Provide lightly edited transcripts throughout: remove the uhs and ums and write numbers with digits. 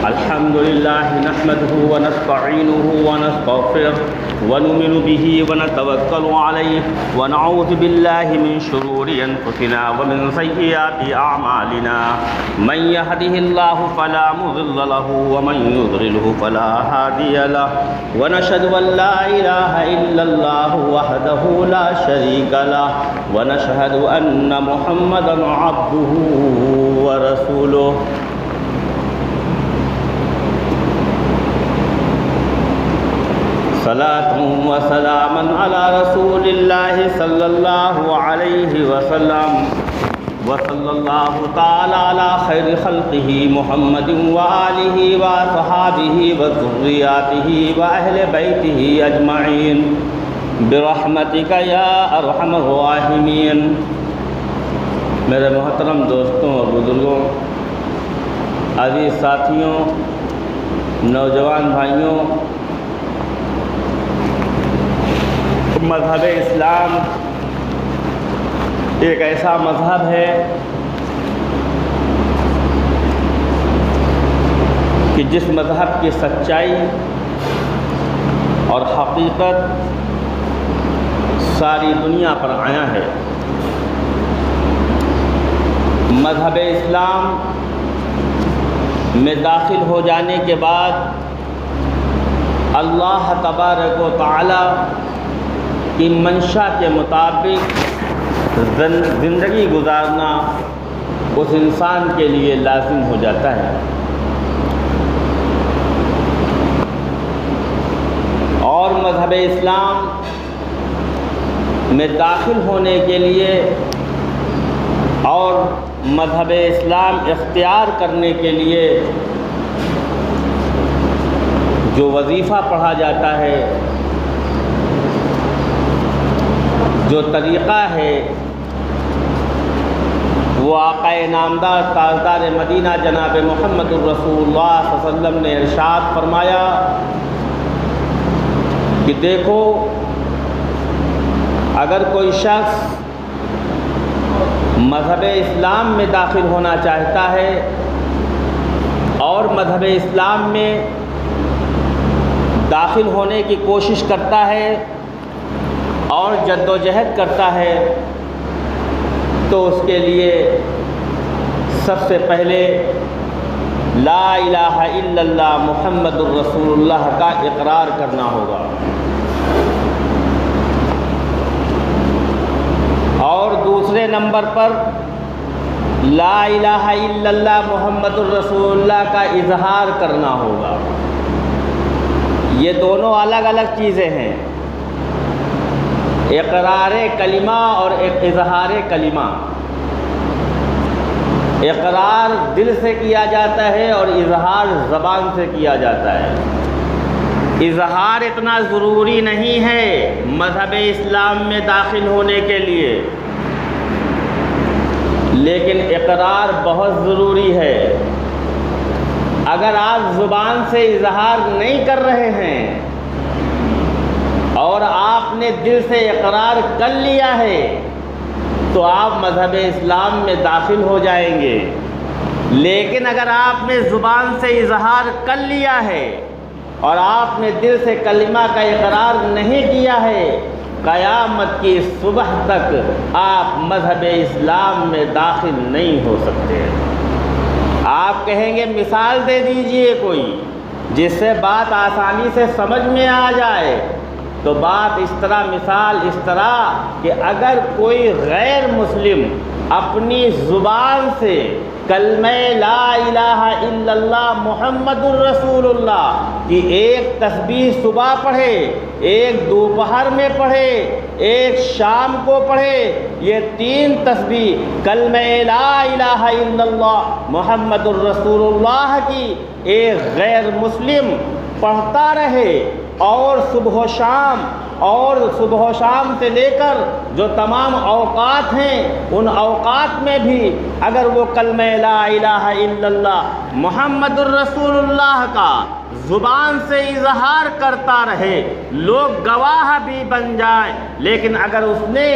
الحمد لله نحمده ونستعينه ونستغفره ونؤمن به ونتوكل عليه ونعوذ بالله من شرور أنفسنا ومن سيئات أعمالنا من يهده الله فلا مضل له ومن يضلله فلا هادي له ونشهد أن لا إله إلا الله وحده لا شريك له ونشهد أن محمدا عبده ورسوله صلاة وسلاما على رسول الله صلى الله عليه وسلم وصلى الله تعالى على خير خلقه محمد وآله وصحابه وذرياته وأهل بيته أجمعين برحمتك يا أرحم الراحمين۔ میرے محترم دوستوں اور بزرگوں، عزیز ساتھیوں، نوجوان بھائیوں، مذہب اسلام ایک ایسا مذہب ہے کہ جس مذہب کی سچائی اور حقیقت ساری دنیا پر عیاں ہے۔ مذہب اسلام میں داخل ہو جانے کے بعد اللہ تبارک و تعالی کی منشا کے مطابق زندگی گزارنا اس انسان کے لیے لازم ہو جاتا ہے، اور مذہب اسلام میں داخل ہونے کے لیے اور مذہب اسلام اختیار کرنے کے لیے جو وظیفہ پڑھا جاتا ہے، جو طریقہ ہے، وہ آقا نامدار تاجدار مدینہ جناب محمد الرسول اللہ صلی اللہ علیہ وسلم نے ارشاد فرمایا کہ دیکھو، اگر کوئی شخص مذہب اسلام میں داخل ہونا چاہتا ہے اور مذہب اسلام میں داخل ہونے کی کوشش کرتا ہے اور جد و جہد کرتا ہے، تو اس کے لیے سب سے پہلے لا الہ الا اللہ محمد الرسول اللہ کا اقرار کرنا ہوگا، اور دوسرے نمبر پر لا الہ الا اللہ محمد الرسول اللہ کا اظہار کرنا ہوگا۔ یہ دونوں الگ الگ چیزیں ہیں، اقرار کلمہ اور اظہار کلمہ۔ اقرار دل سے کیا جاتا ہے اور اظہار زبان سے کیا جاتا ہے۔ اظہار اتنا ضروری نہیں ہے مذہب اسلام میں داخل ہونے کے لیے، لیکن اقرار بہت ضروری ہے۔ اگر آپ زبان سے اظہار نہیں کر رہے ہیں اور آپ نے دل سے اقرار کر لیا ہے تو آپ مذہب اسلام میں داخل ہو جائیں گے، لیکن اگر آپ نے زبان سے اظہار کر لیا ہے اور آپ نے دل سے کلمہ کا اقرار نہیں کیا ہے، قیامت کی صبح تک آپ مذہب اسلام میں داخل نہیں ہو سکتے۔ آپ کہیں گے مثال دے دیجئے کوئی جس سے بات آسانی سے سمجھ میں آ جائے، تو بات اس طرح، مثال اس طرح کہ اگر کوئی غیر مسلم اپنی زبان سے کلمہ لا الہ الا اللہ محمد الرسول اللہ کی ایک تسبیح صبح پڑھے، ایک دوپہر میں پڑھے، ایک شام کو پڑھے، یہ 3 تسبیح کلمہ لا الہ الا اللہ محمد الرسول اللہ کی ایک غیر مسلم پڑھتا رہے، اور صبح و شام سے لے کر جو تمام اوقات ہیں ان اوقات میں بھی اگر وہ کلمہ لا الہ الا اللہ محمد الرسول اللہ کا زبان سے اظہار کرتا رہے، لوگ گواہ بھی بن جائیں، لیکن اگر اس نے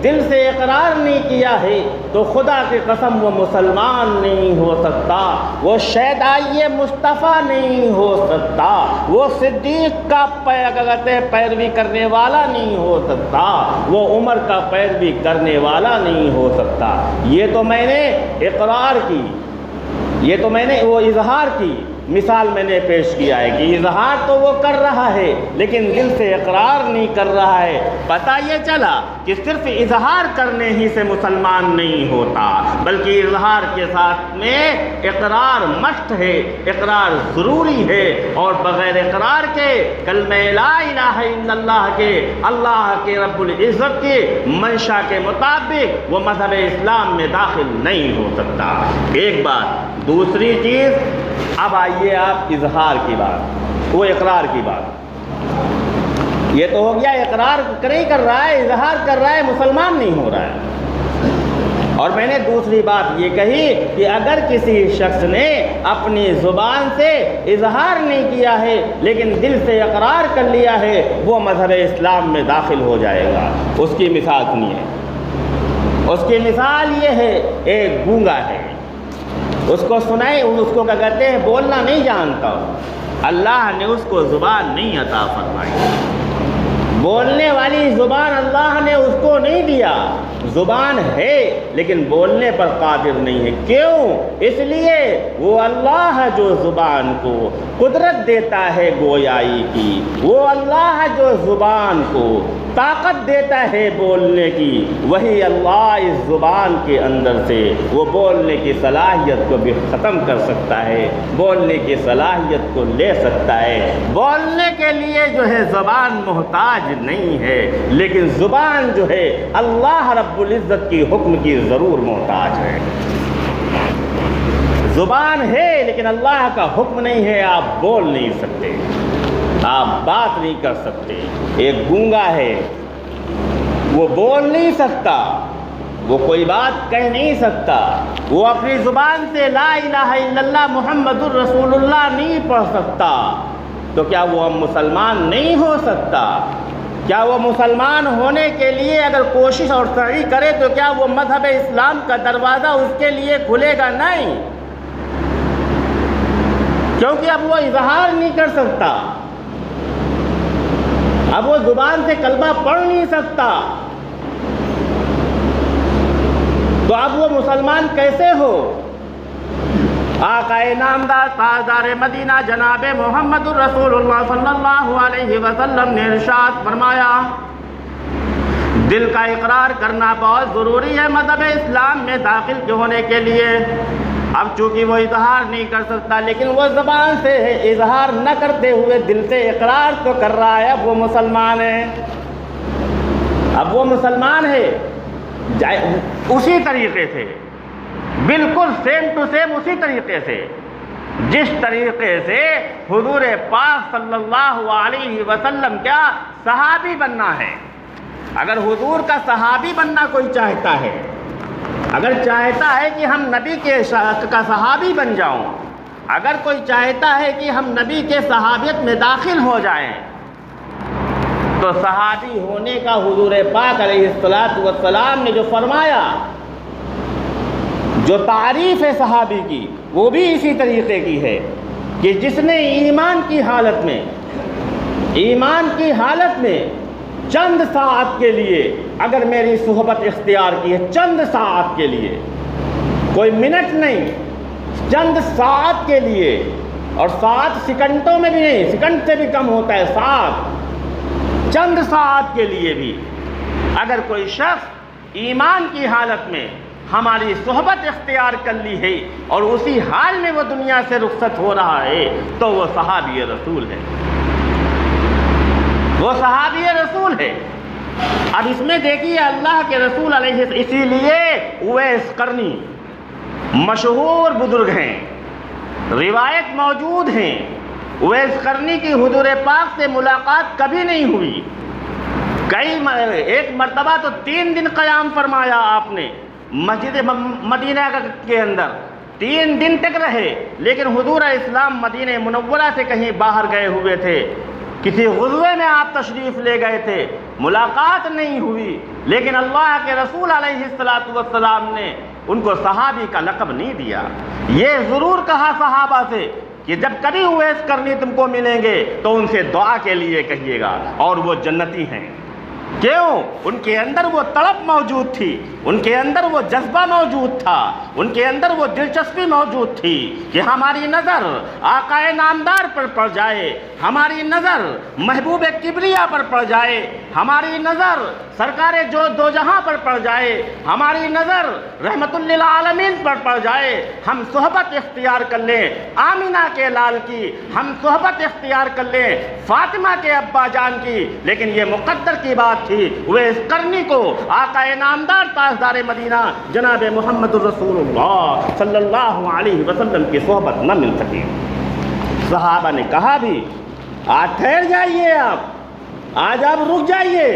دل سے اقرار نہیں کیا ہے تو خدا کی قسم وہ مسلمان نہیں ہو سکتا، وہ شیدائی مصطفیٰ نہیں ہو سکتا، وہ صدیق کا پیروی کرنے والا نہیں ہو سکتا، وہ عمر کا پیروی کرنے والا نہیں ہو سکتا۔ یہ تو میں نے اقرار کی، یہ تو میں نے وہ اظہار کی مثال میں نے پیش کیا ہے کہ اظہار تو وہ کر رہا ہے لیکن دل سے اقرار نہیں کر رہا ہے۔ پتہ یہ چلا کہ صرف اظہار کرنے ہی سے مسلمان نہیں ہوتا، بلکہ اظہار کے ساتھ میں اقرار مشت ہے، اقرار ضروری ہے، اور بغیر اقرار کے کلمہ لا الہ الا اللہ کے، اللہ کے رب العزت کے منشا کے مطابق وہ مذہب اسلام میں داخل نہیں ہو سکتا۔ ایک بات۔ دوسری چیز، اب آئیے آپ اظہار کی بات، وہ اقرار کی بات۔ یہ تو ہو گیا اقرار نہیں کر رہا ہے، اظہار کر رہا ہے، مسلمان نہیں ہو رہا ہے۔ اور میں نے دوسری بات یہ کہی کہ اگر کسی شخص نے اپنی زبان سے اظہار نہیں کیا ہے لیکن دل سے اقرار کر لیا ہے، وہ مذہب اسلام میں داخل ہو جائے گا۔ اس کی مثال سنیے، اس کی مثال یہ ہے، ایک گونگا ہے، اس کو سنائے، اس کو کیا کہتے ہیں، بولنا نہیں جانتا، اللہ نے اس کو زبان نہیں عطا فرمائی، بولنے والی زبان اللہ نے اس کو نہیں دیا، زبان ہے لیکن بولنے پر قادر نہیں ہے۔ کیوں؟ اس لیے وہ اللہ ہے جو زبان کو قدرت دیتا ہے گویائی کی، وہ اللہ ہے جو زبان کو طاقت دیتا ہے بولنے کی، وہی اللہ اس زبان کے اندر سے وہ بولنے کی صلاحیت کو بھی ختم کر سکتا ہے، بولنے کی صلاحیت کو لے سکتا ہے۔ بولنے کے لیے جو ہے زبان محتاج نہیں ہے، لیکن زبان جو ہے اللہ رب العزت کی حکم کی ضرور محتاج ہے۔ زبان ہے لیکن اللہ کا حکم نہیں ہے، آپ بول نہیں سکتے، آپ بات نہیں کر سکتے۔ ایک گونگا ہے، وہ بول نہیں سکتا، وہ کوئی بات کہہ نہیں سکتا، وہ اپنی زبان سے لا الہ الا اللہ محمد الرسول اللہ نہیں پڑھ سکتا، تو کیا وہ مسلمان نہیں ہو سکتا؟ کیا وہ مسلمان ہونے کے لیے اگر کوشش اور سعی کرے تو کیا وہ مذہب اسلام کا دروازہ اس کے لیے کھلے گا؟ نہیں، کیونکہ اب وہ اظہار نہیں کر سکتا، اب وہ زبان سے کلمہ پڑھ نہیں سکتا، تو اب وہ مسلمان کیسے ہو؟ آقا نامدار تاجدار مدینہ جناب محمد الرسول اللہ صلی اللہ علیہ وسلم نے ارشاد فرمایا، دل کا اقرار کرنا بہت ضروری ہے مذہب اسلام میں داخل ہونے کے لیے۔ اب چونکہ وہ اظہار نہیں کر سکتا لیکن وہ زبان سے اظہار نہ کرتے ہوئے دل سے اقرار تو کر رہا ہے، اب وہ مسلمان ہے، اب وہ مسلمان ہے۔ اسی طریقے سے، بالکل سیم ٹو سیم اسی طریقے سے جس طریقے سے حضور پاک صلی اللہ علیہ وسلم کیا صحابی بننا ہے، اگر حضور کا صحابی بننا کوئی چاہتا ہے، اگر چاہتا ہے کہ ہم نبی کے کا صحابی بن جاؤں، اگر کوئی چاہتا ہے کہ ہم نبی کے صحابیت میں داخل ہو جائیں، تو صحابی ہونے کا حضور پاک علیہ السلام نے جو فرمایا، جو تعریف ہے صحابی کی، وہ بھی اسی طریقے کی ہے کہ جس نے ایمان کی حالت میں چند ساعت کے لیے اگر میری صحبت اختیار کی ہے، چند ساعت کے لیے، کوئی منٹ نہیں، چند ساعت کے لیے، اور ساعت سیکنڈوں میں بھی نہیں، سیکنڈ سے بھی کم ہوتا ہے ساعت، چند ساعت کے لیے بھی اگر کوئی شخص ایمان کی حالت میں ہماری صحبت اختیار کر لی ہے اور اسی حال میں وہ دنیا سے رخصت ہو رہا ہے، تو وہ صحابی رسول ہے، وہ صحابی رسول ہے۔ اب اس میں دیکھیے اللہ کے رسول علیہ، اسی لیے اویس قرنی مشہور بزرگ ہیں، روایت موجود ہیں، اویس قرنی کی حضور پاک سے ملاقات کبھی نہیں ہوئی، ایک مرتبہ تو 3 دن قیام فرمایا آپ نے مسجد مدینہ کے اندر، 3 دن تک رہے، لیکن حضور اسلام مدینہ منورہ سے کہیں باہر گئے ہوئے تھے، کسی غزوے میں آپ تشریف لے گئے تھے، ملاقات نہیں ہوئی، لیکن اللہ کے رسول علیہ السلام نے ان کو صحابی کا لقب نہیں دیا۔ یہ ضرور کہا صحابہ سے کہ جب کبھی اویس کرنی تم کو ملیں گے تو ان سے دعا کے لیے کہیے گا، اور وہ جنتی ہیں۔ کیوں؟ ان کے اندر وہ تڑپ موجود تھی، ان کے اندر وہ جذبہ موجود تھا، ان کے اندر وہ دلچسپی موجود تھی کہ ہماری نظر آقا نامدار پر پڑ جائے، ہماری نظر محبوب کبریا پر پڑ جائے، ہماری نظر سرکار جو دو جہاں پر پڑ جائے، ہماری نظر رحمت للعالمین پر پڑ جائے، ہم صحبت اختیار کر لیں آمینہ کے لال کی، ہم صحبت اختیار کر لیں فاطمہ کے ابا جان کی۔ لیکن یہ مقدر کی بات تھی، وہ اس کرنی کو آقا نامدار تاجدار مدینہ جناب محمد الرسول اللہ صلی اللہ علیہ وسلم کی صحبت نہ مل سکی۔ صحابہ نے کہا بھی آج ٹھہر جائیے، آج آپ رک جائیے،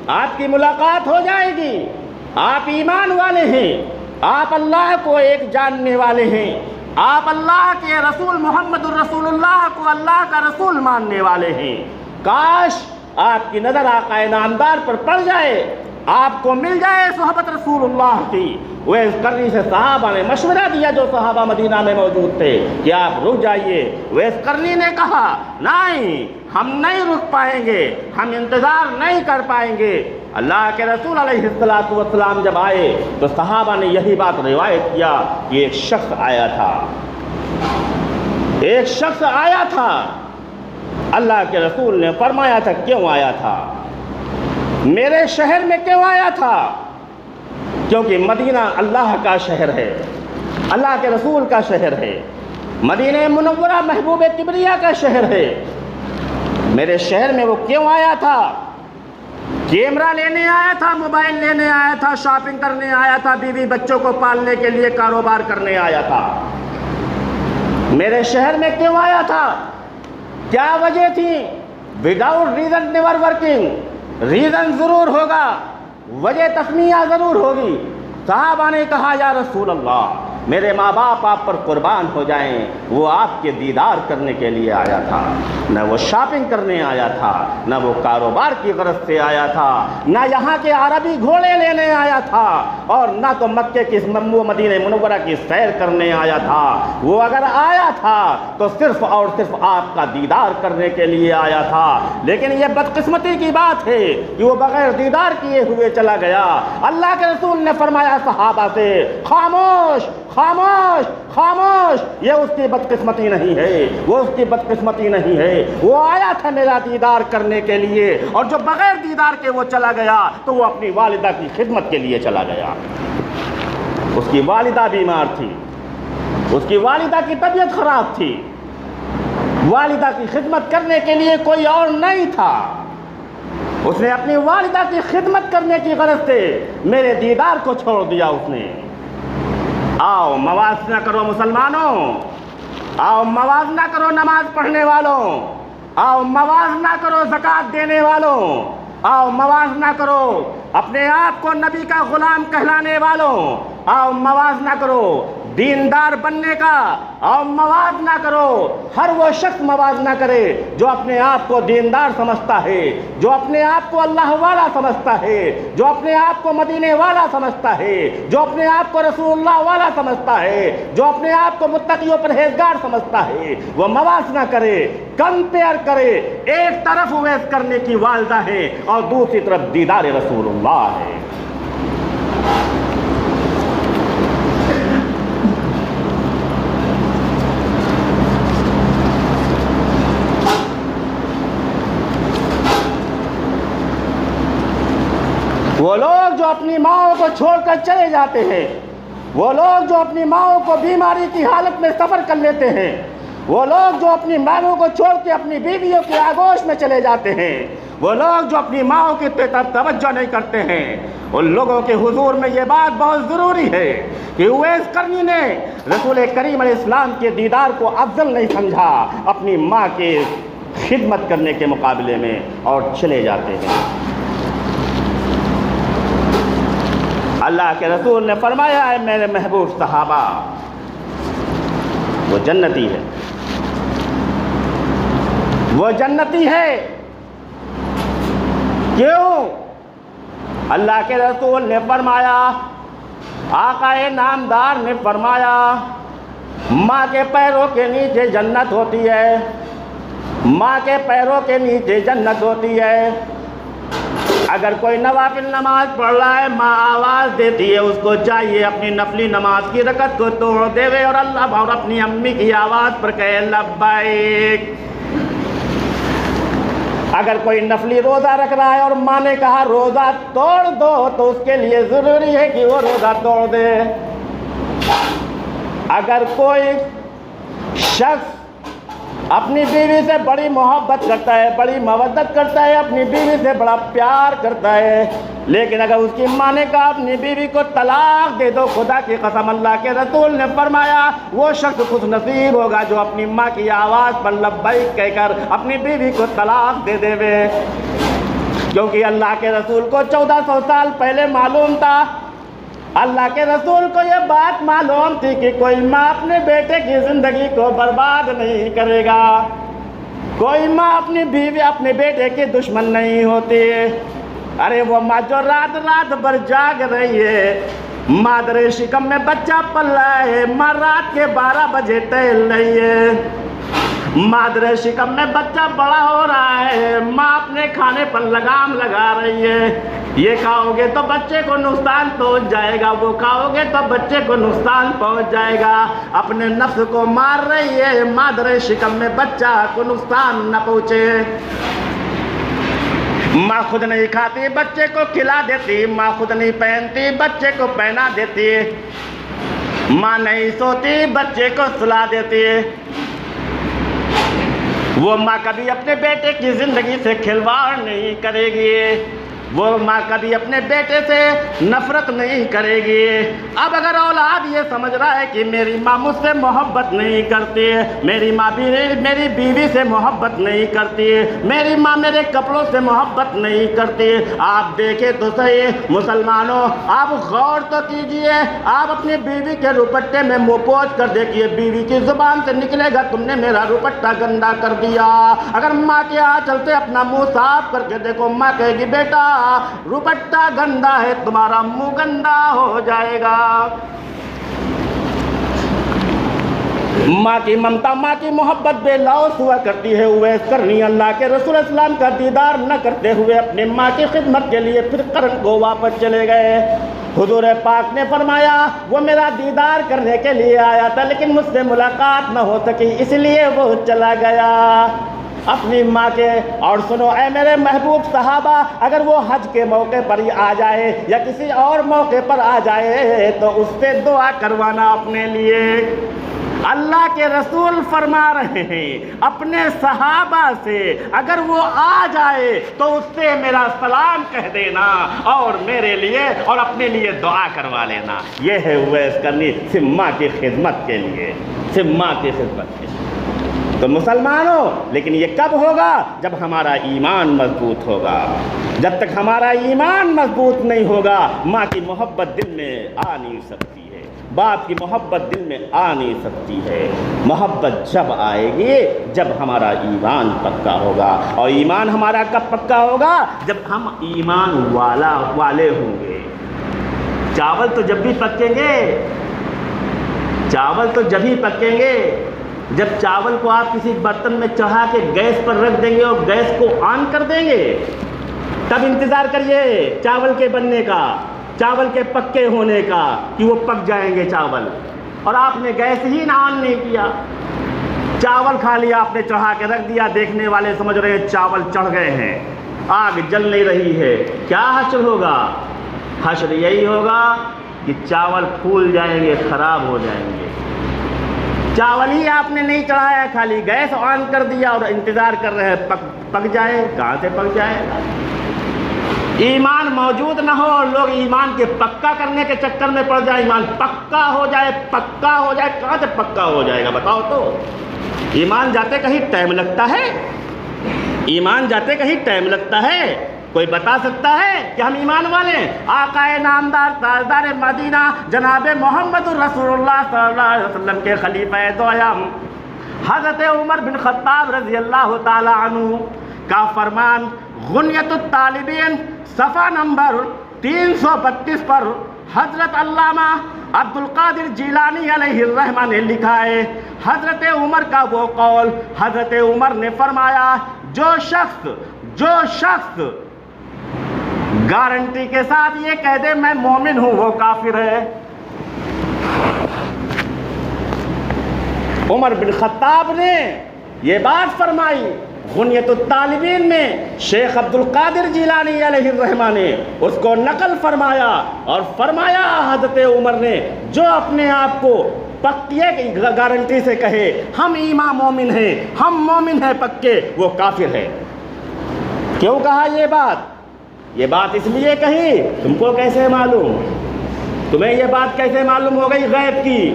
آپ کی ملاقات ہو جائے گی، آپ ایمان والے ہیں، آپ اللہ کو ایک جاننے والے ہیں، آپ اللہ کے رسول محمد الرسول اللہ کو اللہ کا رسول ماننے والے ہیں۔ کاش آپ کی نظر آقا نامدار پر پڑ جائے، آپ کو مل جائے صحبت رسول اللہ کی۔ وہ اس کرنی سے صحابہ نے مشورہ دیا جو صحابہ مدینہ میں موجود تھے کہ آپ رک جائیے۔ وہ اس کرنی نے کہا نہیں، ہم نہیں رک پائیں گے، ہم انتظار نہیں کر پائیں گے۔ اللہ کے رسول علیہ السلام جب آئے تو صحابہ نے یہی بات روایت کیا کہ ایک شخص آیا تھا، ایک شخص آیا تھا۔ اللہ کے رسول نے فرمایا تھا کیوں آیا تھا؟ میرے شہر میں کیوں آیا تھا؟ کیونکہ مدینہ اللہ کا شہر ہے، اللہ کے رسول کا شہر ہے، مدینہ منورہ محبوب کبریا کا شہر ہے۔ میرے شہر میں وہ کیوں آیا تھا؟ کیمرہ لینے آیا تھا، موبائل لینے آیا تھا، شاپنگ کرنے آیا تھا، بیوی بچوں کو پالنے کے لیے کاروبار کرنے آیا تھا۔ میرے شہر میں کیوں آیا تھا؟ کیا وجہ تھی؟ Without reason never working, reason ضرور ہوگا، وجہ تسمیہ ضرور ہوگی۔ صحابہ نے کہا یا رسول اللہ میرے ماں باپ آپ پر قربان ہو جائیں، وہ آپ کے دیدار کرنے کے لیے آیا تھا، نہ وہ شاپنگ کرنے آیا تھا، نہ وہ کاروبار کی غرض سے آیا تھا، نہ یہاں کے عربی گھوڑے لینے آیا تھا، اور نہ تو مکے کی مدینہ منورہ کی سیر کرنے آیا تھا۔ وہ اگر آیا تھا تو صرف اور صرف آپ کا دیدار کرنے کے لیے آیا تھا۔ لیکن یہ بدقسمتی کی بات ہے کہ وہ بغیر دیدار کیے ہوئے چلا گیا۔ اللہ کے رسول نے فرمایا صحابہ سے خاموش خاموش خاموش، یہ اس کی بدقسمتی نہیں ہے، وہ اس کی بدقسمتی نہیں ہے، وہ آیا تھا میرا دیدار کرنے کے لیے، اور جو بغیر دیدار کے وہ چلا گیا تو وہ اپنی والدہ کی خدمت کے لیے چلا گیا۔ اس کی والدہ بیمار تھی، اس کی والدہ کی طبیعت خراب تھی، والدہ کی خدمت کرنے کے لیے کوئی اور نہیں تھا۔ اس نے اپنی والدہ کی خدمت کرنے کی غرض سے میرے دیدار کو چھوڑ دیا۔ اس نے آؤ موازنہ کرو مسلمانوں، آؤ موازنہ کرو نماز پڑھنے والوں، آؤ موازنہ کرو زکوٰۃ دینے والوں، آؤ موازنہ کرو اپنے آپ کو نبی کا غلام کہلانے والوں، آؤ موازنہ کرو دیندار بننے کا، آؤ موازنہ کرو۔ ہر وہ شخص موازنہ کرے جو اپنے آپ کو دیندار سمجھتا ہے، جو اپنے آپ کو اللہ والا سمجھتا ہے، جو اپنے آپ کو مدینے والا سمجھتا ہے، جو اپنے آپ کو رسول اللہ والا سمجھتا ہے، جو اپنے آپ کو متقی و پرہیزگار سمجھتا ہے، وہ موازنہ کرے، کمپیئر کرے۔ ایک طرف اویس کرنے کی والدہ ہے اور دوسری طرف دیدار رسول اللہ ہے۔ وہ لوگ جو اپنی ماؤں کو چھوڑ کر چلے جاتے ہیں، وہ لوگ جو اپنی ماؤں کو بیماری کی حالت میں سفر کر لیتے ہیں، وہ لوگ جو اپنی ماؤں کو چھوڑ کے اپنی بیویوں کی آغوش میں چلے جاتے ہیں، وہ لوگ جو اپنی ماؤں کی طرف توجہ نہیں کرتے ہیں، ان لوگوں کے حضور میں یہ بات بہت ضروری ہے کہ اویس کرنی نے رسول کریم علیہ السلام کے دیدار کو افضل نہیں سمجھا اپنی ماں کے خدمت کرنے کے مقابلے میں، اور چلے جاتے ہیں۔ اللہ کے رسول نے فرمایا ہے میرے محبوب صحابہ، وہ جنتی ہے، وہ جنتی ہے۔ کیوں؟ اللہ کے رسول نے فرمایا، آقا نامدار نے فرمایا، ماں کے پیروں کے نیچے جنت ہوتی ہے، ماں کے پیروں کے نیچے جنت ہوتی ہے۔ اگر کوئی نوافل نماز پڑھ رہا ہے، ماں آواز دیتی ہے، اس کو چاہیے اپنی نفلی نماز کی رکعت کو توڑ دے اور اللہ اور اپنی امی کی آواز پر کہے لبیک۔ اگر کوئی نفلی روزہ رکھ رہا ہے اور ماں نے کہا روزہ توڑ دو، تو اس کے لیے ضروری ہے کہ وہ روزہ توڑ دے۔ اگر کوئی شخص اپنی بیوی سے بڑی محبت کرتا ہے، بڑی مودت کرتا ہے، اپنی بیوی سے بڑا پیار کرتا ہے، لیکن اگر اس کی ماں نے کہا اپنی بیوی کو طلاق دے دو، خدا کی قسم اللہ کے رسول نے فرمایا وہ شخص خوش نصیب ہوگا جو اپنی ماں کی آواز پر لبیک کہہ کر اپنی بیوی کو طلاق دے دے وے۔ کیونکہ اللہ کے رسول کو 1400 سال پہلے معلوم تھا، اللہ کے رسول کو یہ بات معلوم تھی کہ کوئی ماں اپنے بیٹے کی زندگی کو برباد نہیں کرے گا، کوئی ماں اپنی بیوی اپنے بیٹے کی دشمن نہیں ہوتی۔ ارے وہ ماں جو رات رات بھر جاگ رہی ہے، مادر شکم میں بچہ پل رہا ہے، ماں رات کے 12 بجے ٹہل رہی ہے، مادر شکم میں بچہ بڑا ہو رہا ہے، ماں اپنے کھانے پر لگام لگا رہی ہے، یہ کھاؤ گے تو بچے کو نقصان پہنچ جائے گا، وہ کھاؤ گے تو بچے کو نقصان پہنچ جائے گا، اپنے نفس کو مار رہی ہے مادر شکم میں بچہ کو نقصان نہ پہنچے۔ ماں خود نہیں کھاتی بچے کو کھلا دیتی، ماں خود نہیں پہنتی بچے کو پہنا دیتی، ماں نہیں سوتی بچے کو سلا دیتی۔ وہ ماں کبھی اپنے بیٹے کی زندگی سے کھلواڑ نہیں کرے گی، وہ ماں کبھی اپنے بیٹے سے نفرت نہیں کرے گی۔ اب اگر اولاد یہ سمجھ رہا ہے کہ میری ماں مجھ سے محبت نہیں کرتی، میری ماں میری بیوی سے محبت نہیں کرتی، میری ماں میرے کپڑوں سے محبت نہیں کرتی، آپ دیکھیں تو صحیح مسلمانوں، آپ غور تو کیجئے، آپ اپنی بیوی کے دوپٹے میں منہ پوچھ کر دیکھیے، بیوی کی زبان سے نکلے گا تم نے میرا دوپٹہ گندا کر دیا۔ اگر ماں کے ہاں چلتے اپنا منہ صاف کر کے دیکھو، ماں کہے گی بیٹا دوپٹہ گندا ہے، تمہارا منہ گندا ہو جائے گا۔ ماں کی ممتا، ماں کی محبت بے لوث ہوا کرتی ہے۔ اویس کرنی اللہ کے رسول اسلام کا دیدار نہ کرتے ہوئے اپنی ماں کی خدمت کے لیے پھر قرن کو واپس چلے گئے۔ حضور پاک نے فرمایا وہ میرا دیدار کرنے کے لیے آیا تھا لیکن مجھ سے ملاقات نہ ہو سکی، اس لیے وہ چلا گیا اپنی ماں کے۔ اور سنو اے میرے محبوب صحابہ، اگر وہ حج کے موقع پر ہی آ جائے یا کسی اور موقع پر آ جائے تو اس سے دعا کروانا اپنے لیے۔ اللہ کے رسول فرما رہے ہیں اپنے صحابہ سے اگر وہ آ جائے تو اس سے میرا سلام کہہ دینا اور میرے لیے اور اپنے لیے دعا کروا لینا۔ یہ ہے اویس کرنی صرف ماں کی خدمت کے لیے، صرف ماں کی خدمت کے لیے۔ تو مسلمانوں، لیکن یہ کب ہوگا؟ جب ہمارا ایمان مضبوط ہوگا۔ جب تک ہمارا ایمان مضبوط نہیں ہوگا، ماں کی محبت دل میں آ نہیں سکتی ہے، باپ کی محبت دل میں آ نہیں سکتی ہے۔ محبت جب آئے گی جب ہمارا ایمان پکا ہوگا، اور ایمان ہمارا کب پکا ہوگا؟ جب ہم ایمان والے ہوں گے۔ چاول تو جب بھی پکیں گے، چاول تو جب ہی پکیں گے جب چاول کو آپ کسی برتن میں چڑھا کے گیس پر رکھ دیں گے اور گیس کو آن کر دیں گے، تب انتظار کریے چاول کے بننے کا، چاول کے پکے ہونے کا، کہ وہ پک جائیں گے چاول، اور آپ نے گیس ہی نہ آن نہیں کیا، چاول کھا لیا آپ نے چڑھا کے رکھ دیا، دیکھنے والے سمجھ رہے ہیں چاول چڑھ گئے ہیں، آگ جل نہیں رہی ہے۔ کیا حشر ہوگا؟ حشر یہی ہوگا کہ چاول پھول جائیں گے، خراب ہو جائیں گے۔ چاول ہی آپ نے نہیں چڑھایا، خالی گیس آن کر دیا اور انتظار کر رہے ہیں پک جائے، کہاں سے پک جائے گا؟ ایمان موجود نہ ہو اور لوگ ایمان کے پکا کرنے کے چکر میں پڑ جائے، ایمان پکا ہو جائے، پکا ہو جائے، کہاں سے پکا ہو جائے گا بتاؤ تو؟ ایمان جاتے کہیں ٹائم لگتا ہے، ایمان جاتے کہیں ٹائم لگتا ہے۔ کوئی بتا سکتا ہے کہ ہم ایمان والے ہیں؟ آقا نامدار تاجدار مدینہ جناب محمد الرسول اللہ صلی اللہ علیہ وسلم کے خلیفہ دوم حضرت عمر بن خطاب رضی اللہ تعالی عنہ کا فرمان غنیت الطالبین صفحہ نمبر 332 پر حضرت علامہ عبد القادر جیلانی علیہ الرحمہ نے لکھا ہے، حضرت عمر کا وہ قول، حضرت عمر نے فرمایا جو شخص گارنٹی کے ساتھ یہ کہہ دے میں مومن ہوں وہ کافر ہے۔ عمر بن خطاب نے یہ بات فرمائی، غنیت الطالبین میں شیخ عبد القادر جیلانی علیہ الرحمہ نے اس کو نقل فرمایا اور فرمایا حضرت عمر نے جو اپنے آپ کو پکی گارنٹی سے کہے ہم ایمان مومن ہیں، ہم مومن ہیں پکے، وہ کافر ہے۔ کیوں کہا یہ بات اس لیے کہی، تم کو کیسے معلوم، تمہیں یہ بات کیسے معلوم ہو گئی غیب کی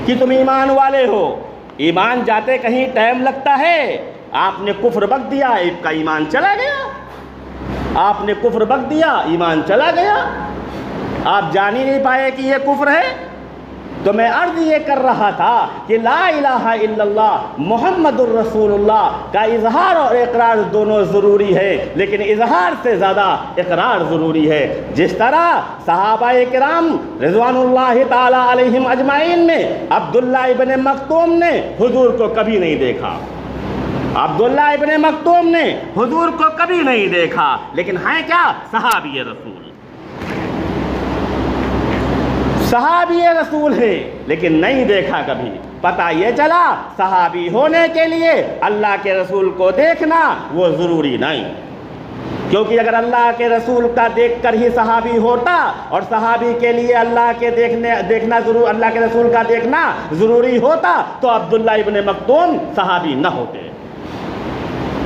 کہ تم ایمان والے ہو؟ ایمان جاتے کہیں ٹائم لگتا ہے۔ آپ نے کفر بک دیا، آپ کا ایمان چلا گیا، آپ نے کفر بک دیا، ایمان چلا گیا، آپ جان ہی نہیں پائے کہ یہ کفر ہے۔ تو میں عرض یہ کر رہا تھا کہ لا الہ الا اللہ محمد الرسول اللہ کا اظہار اور اقرار دونوں ضروری ہے، لیکن اظہار سے زیادہ اقرار ضروری ہے۔ جس طرح صحابہ کرام رضوان اللہ تعالی علیہم اجمعین میں عبداللہ ابن مکتوم نے حضور کو کبھی نہیں دیکھا، عبداللہ ابن مکتوم نے حضور کو کبھی نہیں دیکھا، لیکن ہیں کیا؟ صحابی رسول، صحابی رسول ہے، لیکن نہیں دیکھا کبھی۔ پتہ یہ چلا صحابی ہونے کے لیے اللہ کے رسول کو دیکھنا وہ ضروری نہیں، کیونکہ اگر اللہ کے رسول کا دیکھ کر ہی صحابی ہوتا اور صحابی کے لیے اللہ کے اللہ کے رسول کا دیکھنا ضروری ہوتا تو عبداللہ ابن مکتوم صحابی نہ ہوتے،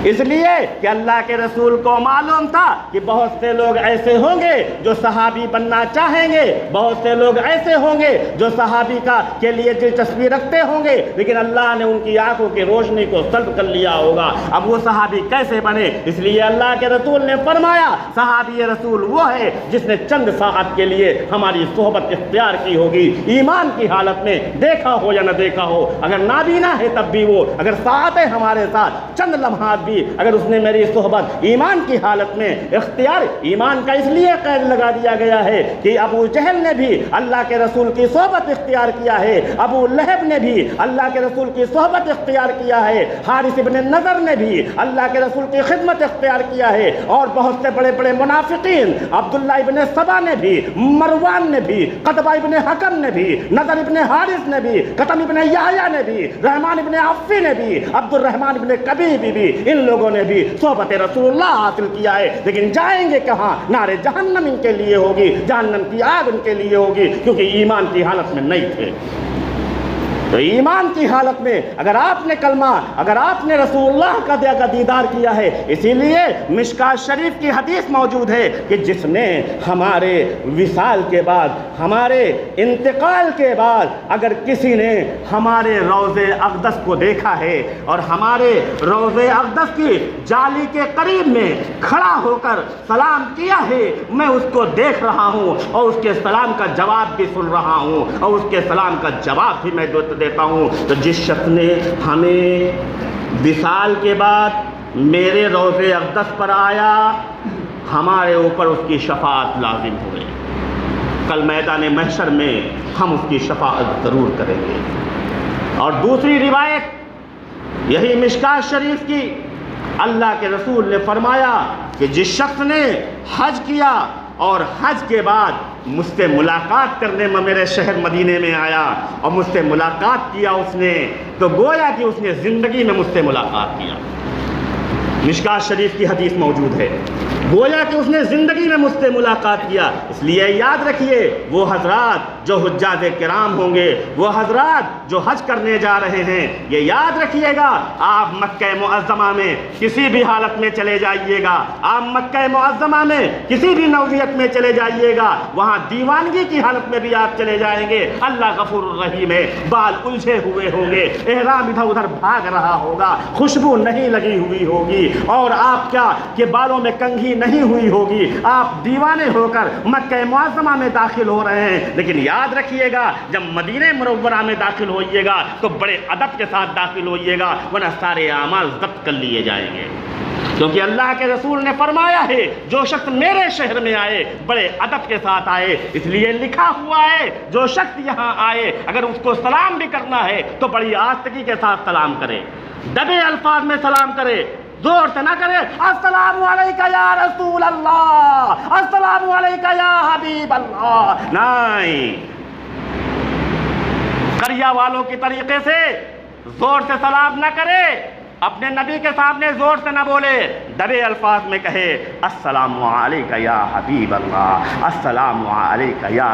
اس لیے کہ اللہ کے رسول کو معلوم تھا کہ بہت سے لوگ ایسے ہوں گے جو صحابی بننا چاہیں گے، بہت سے لوگ ایسے ہوں گے جو صحابی کے لیے دلچسپی رکھتے ہوں گے، لیکن اللہ نے ان کی آنکھوں کی روشنی کو سلب کر لیا ہوگا۔ اب وہ صحابی کیسے بنے؟ اس لیے اللہ کے رسول نے فرمایا صحابی رسول وہ ہے جس نے چند ساعت کے لیے ہماری صحبت اختیار کی ہوگی، ایمان کی حالت میں دیکھا ہو یا نہ دیکھا ہو، اگر نابینا ہے تب بھی وہ، اگر ساعتیں ہمارے ساتھ چند لمحات بھی اگر اس نے میری صحبت ایمان کی حالت میں اختیار، ایمان کا اس لیے قید لگا دیا گیا ہے کہ ابو جہل نے بھی اللہ کے رسول کی صحبت اختیار کیا ہے، ابو لہب نے بھی اللہ کے رسول کی صحبت اختیار کیا ہے، حارث ابن نضر نے بھی اللہ کے رسول کی خدمت اختیار کیا ہے، اور بہت سے بڑے بڑے منافقین عبداللہ ابن سبا نے بھی، مروان نے بھی، قطبہ ابن حکم نے بھی، نضر ابن حارث نے بھی، قطم ابن یحییٰ نے بھی، رحمان ابن عوفی نے بھی، عبد الرحمن ابن کبیب بھی، ان لوگوں نے بھی صحبت رسول اللہ حاصل کیا ہے، لیکن جائیں گے کہاں؟ نار جہنم ان کے لیے ہوگی، جہنم کی آگ ان کے لیے ہوگی، کیونکہ ایمان کی حالت میں نہیں تھے۔ تو ایمان کی حالت میں اگر آپ نے کلمہ، اگر آپ نے رسول اللہ کا دیدار کیا ہے، اسی لیے مشکات شریف کی حدیث موجود ہے کہ جس نے ہمارے وصال کے بعد، ہمارے انتقال کے بعد اگر کسی نے ہمارے روض اقدس کو دیکھا ہے اور ہمارے روض اقدس کی جالی کے قریب میں کھڑا ہو کر سلام کیا ہے، میں اس کو دیکھ رہا ہوں اور اس کے سلام کا جواب بھی سن رہا ہوں اور اس کے سلام کا جواب بھی میں دیتا ہوں، تو جس شخص نے ہمیں وصال کے بعد میرے روض اقدس پر آیا، ہمارے اوپر اس کی شفاعت لازم ہو گئی، کل میدان محشر میں ہم اس کی شفاعت ضرور کریں گے۔ اور دوسری روایت یہی مشکات شریف کی، اللہ کے رسول نے فرمایا کہ جس شخص نے حج کیا اور حج کے بعد مجھ سے ملاقات کرنے میں میرے شہر مدینے میں آیا اور مجھ سے ملاقات کیا اس نے، تو گویا کہ اس نے زندگی میں مجھ سے ملاقات کیا۔ مشکات شریف کی حدیث موجود ہے، گویا کہ اس نے زندگی میں مجھ سے ملاقات کیا۔ اس لیے یاد رکھیے وہ حضرات جو حجاج کرام ہوں گے، وہ حضرات جو حج کرنے جا رہے ہیں، یہ یاد رکھیے گا، آپ مکہ معظمہ میں کسی بھی حالت میں چلے جائیے گا، آپ مکہ معظمہ میں کسی بھی نوعیت میں چلے جائیے گا، وہاں دیوانگی کی حالت میں بھی آپ چلے جائیں گے، اللہ غفور الرحیم ہے، بال الجھے ہوئے ہوں گے، احرام ادھر ادھر بھاگ رہا ہوگا، خوشبو نہیں لگی ہوئی ہوگی، اور آپ کیا کہ بالوں میں کنگھی نہیں ہوئی ہوگی، آپ دیوانے ہو کر مکہ معظمہ میں داخل ہو رہے ہیں۔ لیکن یاد رکھیے گا، جب مدینہ منورہ میں داخل ہوئیے گا تو بڑے ادب کے ساتھ داخل ہوئیے گا، ورنہ سارے اعمال ضبط کر لیے جائیں گے، کیونکہ اللہ کے رسول نے فرمایا ہے جو شخص میرے شہر میں آئے بڑے ادب کے ساتھ آئے، اس لیے لکھا ہوا ہے جو شخص یہاں آئے اگر اس کو سلام بھی کرنا ہے تو بڑی آستگی کے ساتھ سلام کرے، دبے الفاظ میں سلام کرے، زور سے نہ کرے السلام علیکہ یا رسول اللہ، السلام علیکہ یا حبیب اللہ، نہیں، قریہ والوں کی طریقے سے زور سے سلام نہ کرے، اپنے نبی کے سامنے زور سے نہ بولے، دبے الفاظ میں کہے السلام علیکہ یا حبیب اللہ، السلام علیکہ یا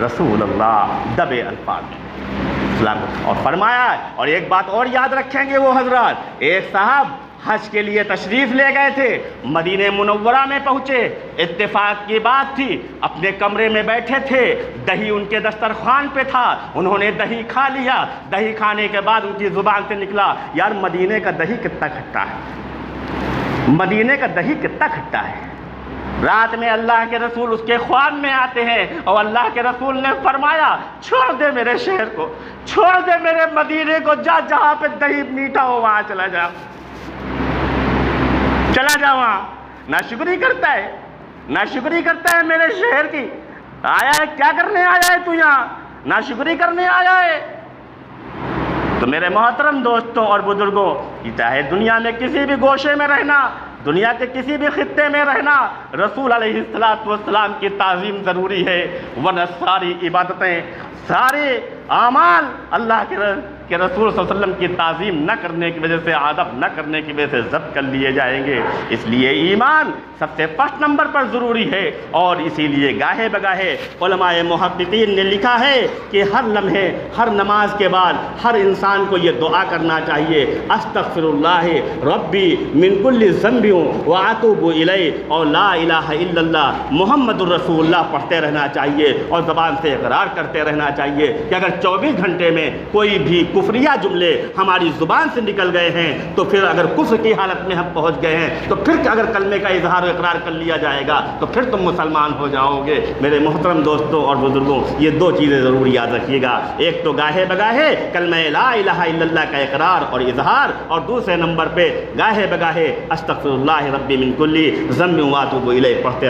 رسول اللہ، دبے الفاظ میں سلام۔ اور فرمایا، اور ایک بات اور یاد رکھیں گے وہ حضرات، ایک صاحب حج کے لیے تشریف لے گئے تھے، مدینہ منورہ میں پہنچے، اتفاق کی بات تھی، اپنے کمرے میں بیٹھے تھے، دہی ان کے دسترخوان پہ تھا، انہوں نے دہی کھا لیا، دہی کھانے کے بعد ان کی زبان سے نکلا، یار مدینہ کا دہی کتنا کھٹا ہے، مدینہ کا دہی کتنا کھٹا ہے۔ رات میں اللہ کے رسول اس کے خواب میں آتے ہیں اور اللہ کے رسول نے فرمایا چھوڑ دے میرے شہر کو، چھوڑ دے میرے مدینے کو، جا جہاں پہ دہی میٹھا ہو وہاں چلا جا، چلا جا وہاں۔ ناشکری کرتا ہے، ناشکری کرتا ہے میرے شہر کی، آیا ہے کیا کرنے آیا ہے تو یہاں، ناشکری کرنے آیا ہے۔ تو میرے محترم دوستوں اور بزرگوں، چاہے دنیا میں کسی بھی گوشے میں رہنا، دنیا کے کسی بھی خطے میں رہنا، رسول علیہ السلام کی تعظیم ضروری ہے، ورنہ ساری عبادتیں، سارے اعمال اللہ کے رسول صلی اللہ علیہ وسلم کی تعظیم نہ کرنے کی وجہ سے، ادب نہ کرنے کی وجہ سے ضبط کر لیے جائیں گے۔ اس لیے ایمان سب سے فرسٹ نمبر پر ضروری ہے، اور اسی لیے گاہے بگاہے علماء محققین نے لکھا ہے کہ ہر لمحے، ہر نماز کے بعد ہر انسان کو یہ دعا کرنا چاہیے، استغفر اللہ ربی من کل ذنب واتوب الیہ، اور لا الہ الا اللہ محمد الرسول اللہ پڑھتے رہنا چاہیے، اور زبان سے اقرار کرتے رہنا چاہیے کہ اگر 24 گھنٹے میں کوئی بھی کفریہ جملے ہماری زبان سے نکل گئے ہیں تو پھر اگر کفر کی حالت میں ہم پہنچ گئے ہیں تو پھر اگر کلمے کا اظہار و اقرار کر لیا جائے گا تو پھر تم مسلمان ہو جاؤ گے۔ میرے محترم دوستوں اور بزرگوں، یہ دو چیزیں ضرور یاد رکھیے گا، ایک تو گاہے بگاہے کلمہ لا الہ الا اللہ کا اقرار اور اظہار، اور دوسرے نمبر پہ گاہے بگاہے استغفر اللہ ربی من کل ذنب واتوب الیہ پڑھتے